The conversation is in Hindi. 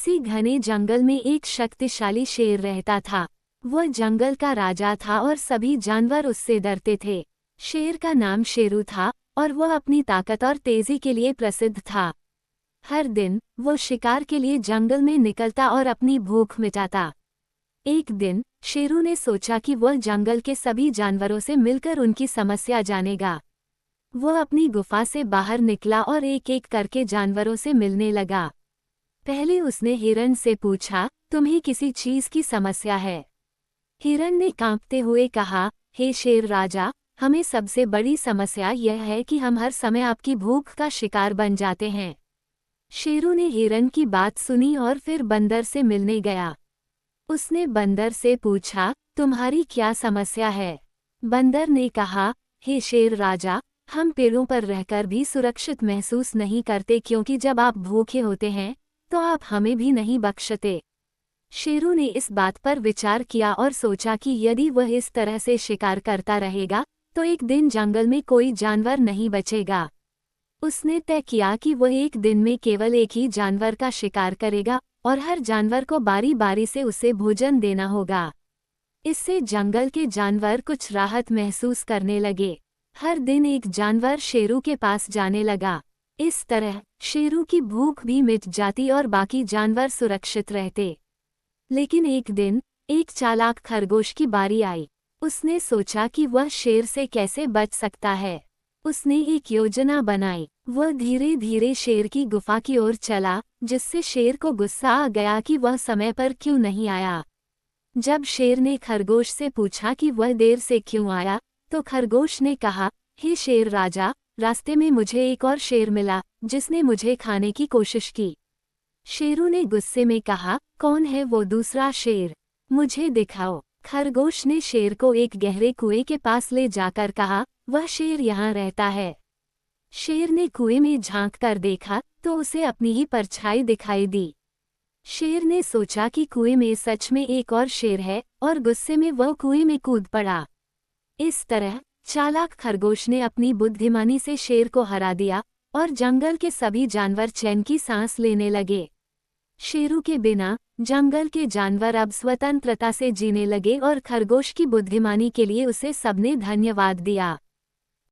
किसी घने जंगल में एक शक्तिशाली शेर रहता था। वह जंगल का राजा था और सभी जानवर उससे डरते थे। शेर का नाम शेरू था और वह अपनी ताकत और तेजी के लिए प्रसिद्ध था। हर दिन वो शिकार के लिए जंगल में निकलता और अपनी भूख मिटाता। एक दिन शेरू ने सोचा कि वह जंगल के सभी जानवरों से मिलकर उनकी समस्या जानेगा। वह अपनी गुफा से बाहर निकला और एक एक करके जानवरों से मिलने लगा। पहले उसने हिरण से पूछा, तुम्हें किसी चीज की समस्या है? हिरण ने कांपते हुए कहा, हे शेर राजा, हमें सबसे बड़ी समस्या यह है कि हम हर समय आपकी भूख का शिकार बन जाते हैं। शेरू ने हिरण की बात सुनी और फिर बंदर से मिलने गया। उसने बंदर से पूछा, तुम्हारी क्या समस्या है? बंदर ने कहा, हे शेर राजा, हम पेड़ों पर रहकर भी सुरक्षित महसूस नहीं करते क्योंकि जब आप भूखे होते हैं तो आप हमें भी नहीं बख्शते। शेरू ने इस बात पर विचार किया और सोचा कि यदि वह इस तरह से शिकार करता रहेगा तो एक दिन जंगल में कोई जानवर नहीं बचेगा। उसने तय किया कि वह एक दिन में केवल एक ही जानवर का शिकार करेगा और हर जानवर को बारी बारी से उसे भोजन देना होगा। इससे जंगल के जानवर कुछ राहत महसूस करने लगे। हर दिन एक जानवर शेरू के पास जाने लगा। इस तरह शेरू की भूख भी मिट जाती और बाकी जानवर सुरक्षित रहते। लेकिन एक दिन एक चालाक खरगोश की बारी आई। उसने सोचा कि वह शेर से कैसे बच सकता है। उसने एक योजना बनाई। वह धीरे धीरे शेर की गुफा की ओर चला, जिससे शेर को गुस्सा आ गया कि वह समय पर क्यों नहीं आया। जब शेर ने खरगोश से पूछा कि वह देर से क्यों आया, तो खरगोश ने कहा, हे शेर राजा, रास्ते में मुझे एक और शेर मिला जिसने मुझे खाने की कोशिश की। शेरू ने गुस्से में कहा, कौन है वो दूसरा शेर? मुझे दिखाओ। खरगोश ने शेर को एक गहरे कुएं के पास ले जाकर कहा, वह शेर यहाँ रहता है। शेर ने कुएं में झांक कर देखा तो उसे अपनी ही परछाई दिखाई दी। शेर ने सोचा कि कुएं में सच में एक और शेर है और गुस्से में वह कुएं में कूद पड़ा। इस तरह चालाक खरगोश ने अपनी बुद्धिमानी से शेर को हरा दिया और जंगल के सभी जानवर चैन की सांस लेने लगे। शेरू के बिना जंगल के जानवर अब स्वतंत्रता से जीने लगे और खरगोश की बुद्धिमानी के लिए उसे सबने धन्यवाद दिया।